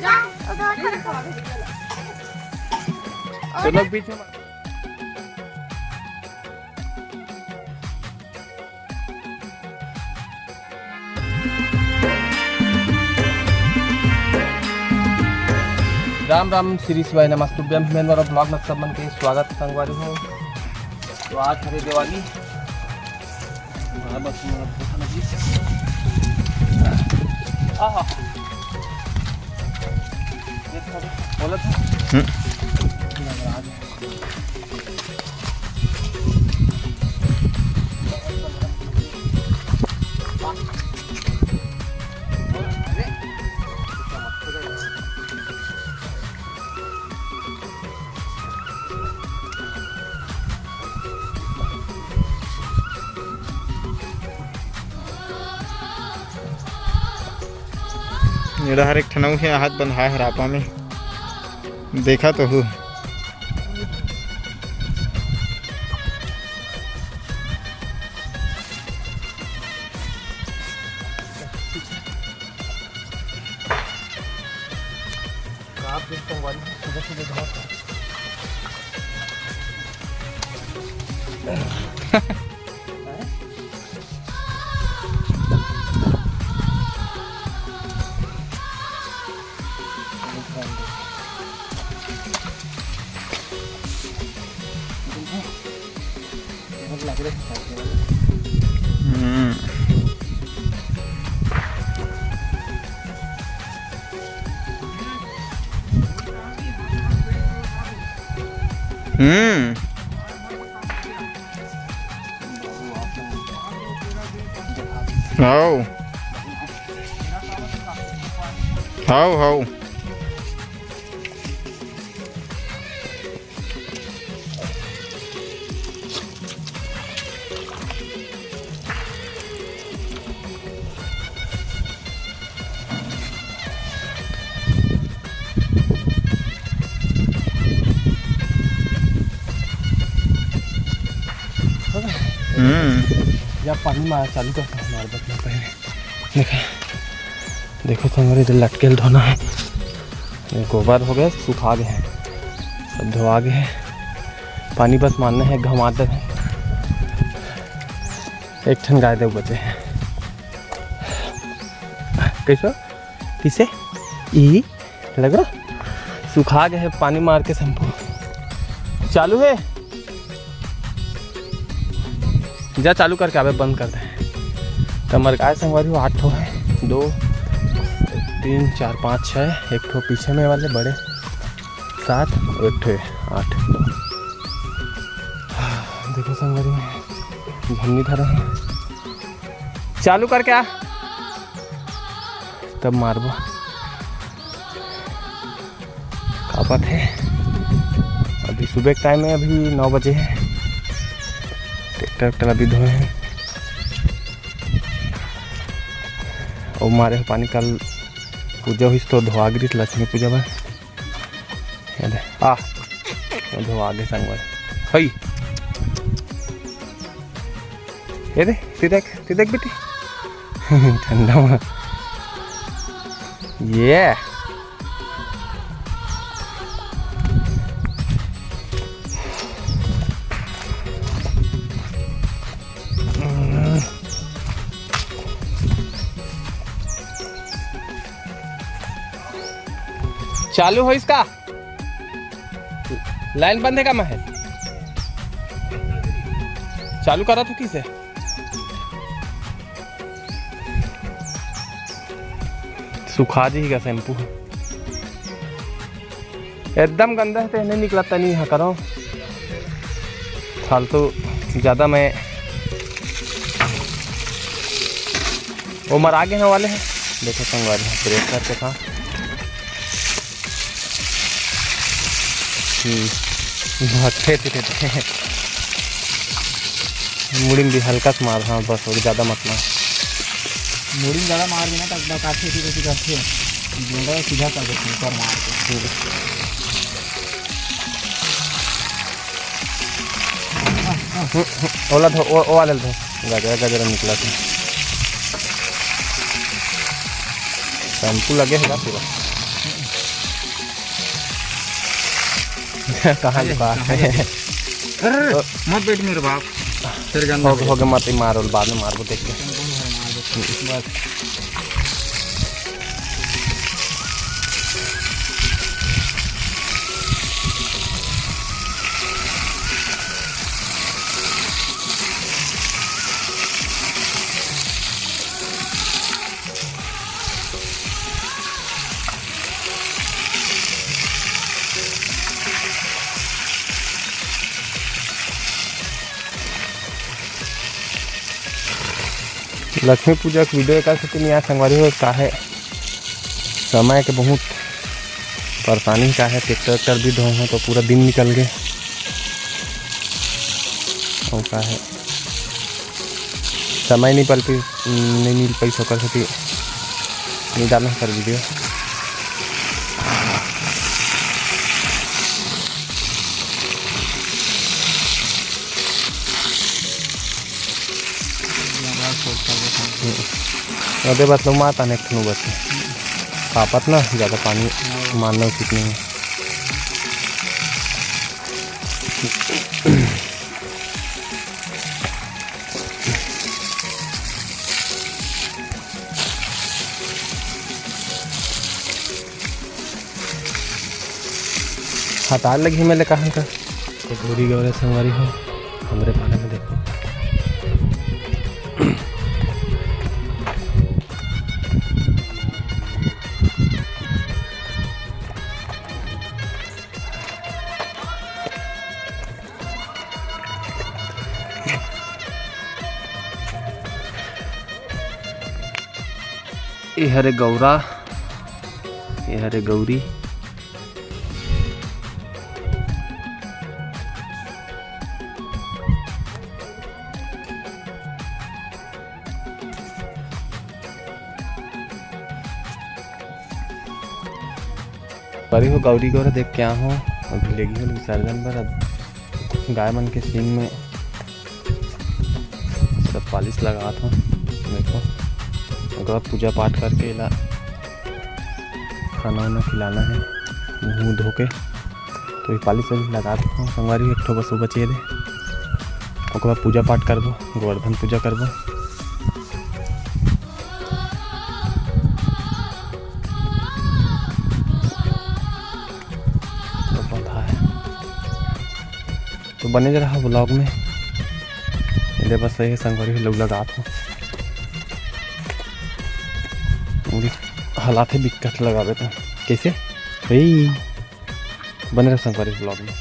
तो लोग पीछे राम राम श्री शिवाय नमस्तुभ्यम। मैं मेरा ब्लॉग में सब मन के स्वागत संगवारी हूँ। तो आज हरे दिवाली बस बोला था मेरा हर एक ठनऊ है हाथ बंधा है रापा में देखा तो हूँ। हाउ हाउ हाउ जब पानी मारा चालू करता है हमारे बचने पहले देखा देखो तो हमारे इधर लटकेल धोना है। गोबर हो गए सुखा गए हैं सब धोआ गए हैं। पानी बस मारना है घमाते हैं। एक ठन गाय दे बचे हैं। कैसा किसे ई लग रहा सुखा गए है पानी मार के शैम्पू चालू है। जा चालू करके आवे बंद कर दे। तो हमारे गाय संगवारी 8 ठो है 2 3 4 5 6 एक ठो पीछे में वाले बड़े 7 और एक ठो 8। देखो संगवारी में झन्नी धरे हैं। चालू करके आ तब मारबो कापत है। अभी सुबह के टाइम है अभी 9 बजे है। ट्रैक्टर अभी धोए हैं और मारे हो पानी कल पूजा हुई तो धोआ गिरी लक्ष्मी पूजा में आ धोआ गए संगवार हई ये देख बेटी ठंडा में ये चालू हो इसका लाइन बंद है का महल चालू करा तो किसे सुखा जी का शैम्पू एकदम गंदा है तो नहीं निकलता नहीं है करो फालतू ज़्यादा मैं वो मर आगे हैं वाले हैं। देखो संगवारी है ब्रेक करके था मुड़ी भी हल्का से मार। हाँ बस और ज़्यादा मत मार। मुड़ी ज़्यादा मार देना तक काटे थी करते सीधा कर देते ऊपर मार के ओला धो ओ वाले धो गजरा गजरा निकला था। शैम्पू लगे है पूरा कहाँ लुका है? अरे मत बैठ मेरे बाप, फिर गंदा हो गया मत ही मारो, बाद में मारो देख के। बस लक्ष्मी पूजा के वीडियो का नहीं यहाँ संगवारी हो का है, समय के बहुत परेशानी का है। ट्रैक्टर भी धो है तो पूरा दिन निकल गए और का है समय नहीं मिल पाई सकर से नहीं डालना सर वीडियो। अरे बात लोग माता ने खनू बस पापत ना ज़्यादा पानी मारना उचित नहीं है। हतार लगी मेरे कहाँ का तो गोरी गौरे संगवारी हो हमारे बारे में देखो। ये हरे गौरा, ये हरे गौरी। परी हो गौरी गौरा देख के हो अभी लेगी हो विसर्जन पर। अब गाय मन के सींग में सब पालिश लगा था देखो। अगर पूजा पाठ करके ला खाना वाना खिलाना है मुँह धो के तो ये पालिश वालिश लगा दो संगवारी। एक ठो बस बचे दे उसके बाद पूजा पाठ कर दो, गोवर्धन पूजा कर दो। तो पता है तो बने रहा ब्लॉग में इधर बस यही संगवारी लोग लगा दो। हालात है दिक्कत लगा देते कैसे भाई बने रहे संगवारी ब्लॉग में।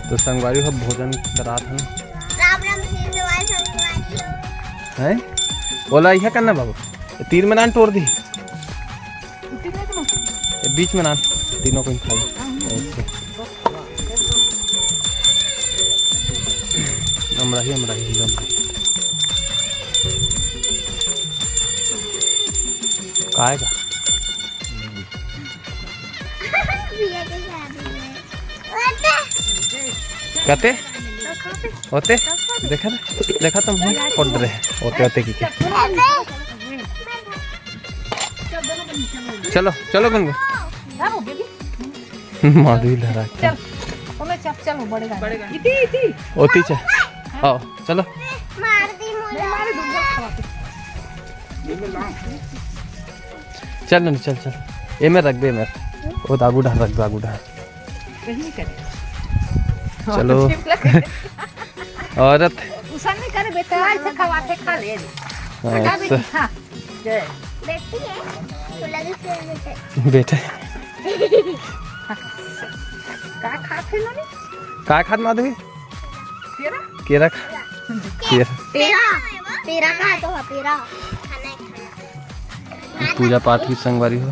तो संगवारी हो भोजन करा था ना राम राम सिवाय संगवारी है बोला यह करना बाबू ये तीर में नान तोड़ दी ये बीच में नान तीनों को ही खाई ऐसे अमराही काय का भैया के शादी में कहते होते देखा तुम पढ़ रहे होते होते की क्या चलो चलो गुनगुन माधुरी लहरा चलो बड़ेगा होती चे आओ चलो मार दी मुझे चल नहीं चल ये में रख दे मैं वो दागू ढाल रख दागू ढाल चलो औरत उसन नहीं करे बेटा ऐसे खवाते खा ले अच्छा, हाँ बेटी है तो लगे से बेटे का खाते लो नहीं काय खात माधवी तेरा केरा तेरा तेरा का तो है तेरा खाना पूजा पाठ की संगवारी हो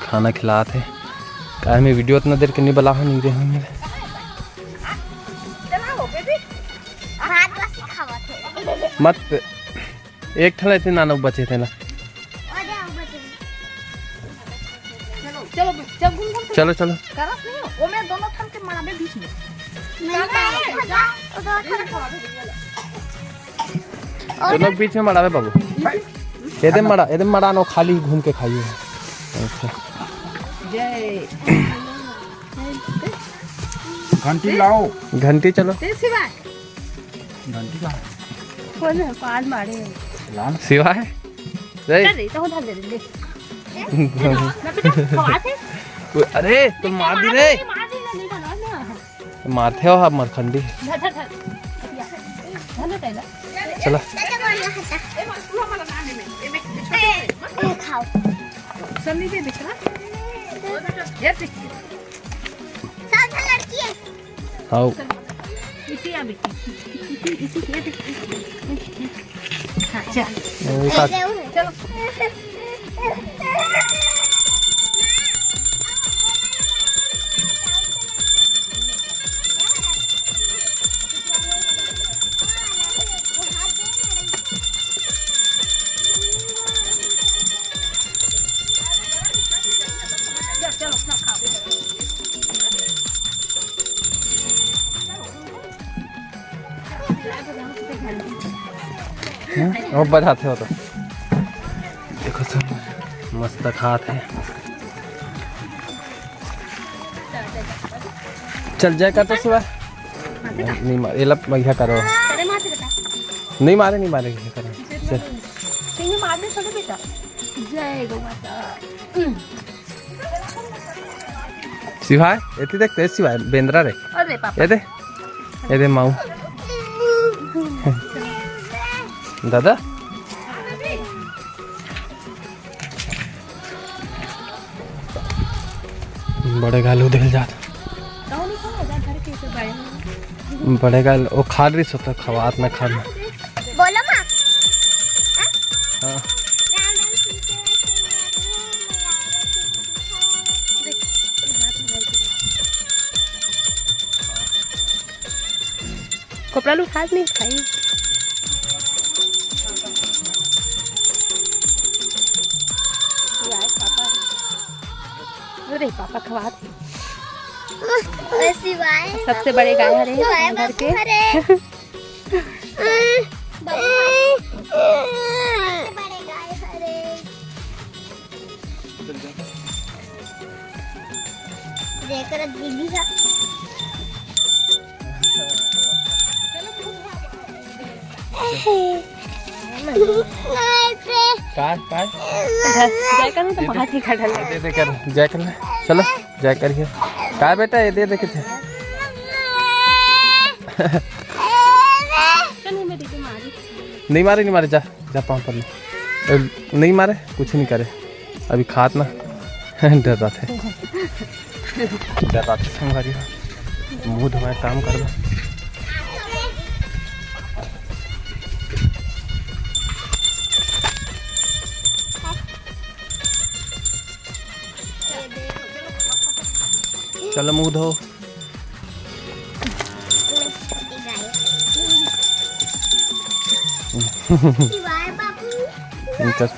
खाना खिलाते काय में वीडियो इतना देर के नहीं बला नहीं रहे हैं मेरे चलाओ बेबी हाथ बस खावा थे मत एक ठला इतने नानक बचे थे ना और जाओ बच्चे चलो जब गुनगुन चलो चलो करत नहीं हो वो मैं दोनों थम के मारे बीच में नहीं खा उधर दोनों बीच में मड़ावे बाबू एदे मड़ा नो खाली घूम के खाइए अच्छा जय घंटी लाओ घंटी चलो ते सिवाय घंटी कहाँ कौन है पाल मारे लान सिवाय रे दे तो उधर दे दे मैं बेटा खवाते अरे तुम मार दी रे मार दी नहीं ना मारते हो आप मरखंडी धर धर धर धर तेला चलो ए मां मला नाने में ए में ए खाओ सन्नी दे बेटा ये देख सब लड़की है आओ इसी आ बेटी इसी ये देख हां चल चलो चलो ना खाओ वो बजाते हो तो देखो सब मस्त खाते हैं चल जाए का तो सिवाय नहीं मार ये लब भैया करो तेरे माथे बेटा नहीं मारे ये करो चल सिंह मार दे थोड़े बेटा जय गौ माता सिवाय एती देखते सिवाय बेंद्रा रे अरे पापा ये दे माऊ दादा बड़े गाल उधर जात कौन नहीं खाओ घर के से बाय बड़े गाल वो खा रही सो तो खवात ना खाना बोलो माँ हाँ राम राम सीते कपड़ा लू खास नहीं खाई यार पापा अरे पापा खवाते सिवाय सबसे बड़े गाय हरे सिवाय घर के बड़े गाय हरे जेकर दीदी का काय जय कर तो बहुत ही खड़ल दे कर जय कर ले चलो जय करिए काय बेटा ये दे के थे चल मेरी तो मारी नहीं मारे जा जा पाँव पर ले नहीं मारे कुछ नहीं करे अभी खात ना डर रहा थे संगवारी मुँह धोए काम कर दो। चलो मुँह धो। चल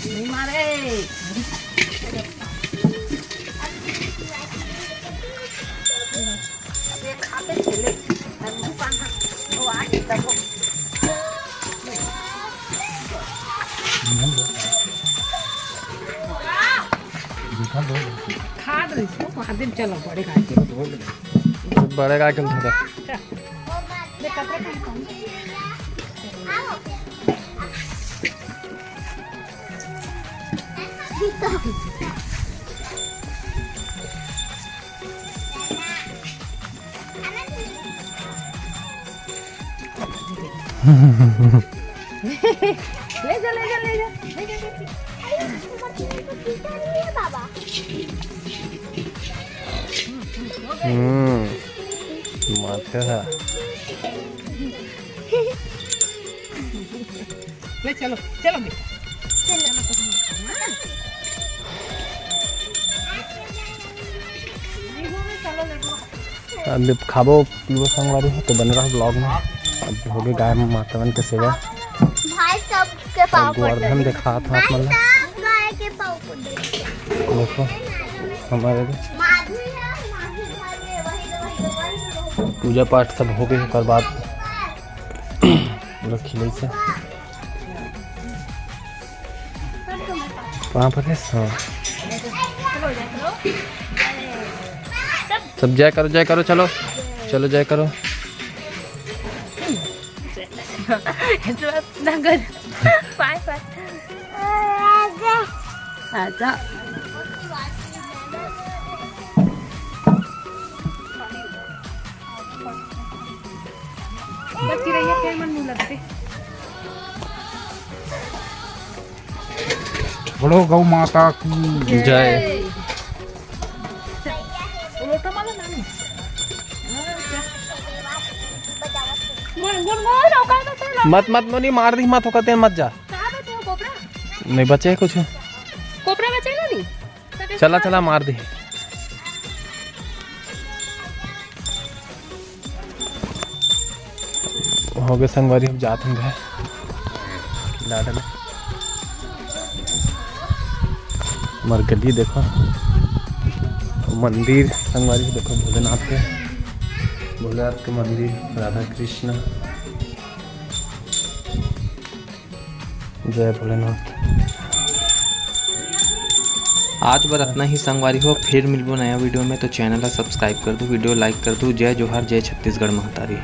नहीं मारे खाते चले वो आ तब खा रही दिन चलो बड़े खा बड़े का क्या था ले जा ले जा ले जा बाबा माथे है ले चलो चलो बेटा अब खाबो पीबो संगवारी हो तो बन रहा ब्लॉग में। अब हो गए गाय मातावन के सेवा। भाई सबके पाँव पड़ गोवर्धन दिखा था भाई मतलब सब गाय के पाँव पड़ देखो हमारे माधु है माधु घर में वही पूजा पाठ सब हो गए ओकर बाद पूरा खिले से वहाँ पर है हाँ सब जय करो चलो चलो जय करो नगर पाय पाय आजा बच्ची रही है क्या मन नहीं लगते बोलो गौ माता की जय लोटा माला नानी मत नहीं मार दी मत होकर मत जा नहीं बचे कुछ कोपरा बचेगा नहीं चला मार दी हो गए संगवारी हम जाते हैं लाडा में मरगली देखो मंदिर संगवारी देखो भोलेनाथ के मंदिर राधा कृष्ण जय भोलेनाथ। आज बार इतना ही संगवारी हो फिर मिलबो नया वीडियो में तो चैनल ला सब्सक्राइब कर दो वीडियो लाइक कर दो। जय जोहार जय छत्तीसगढ़ महतारी।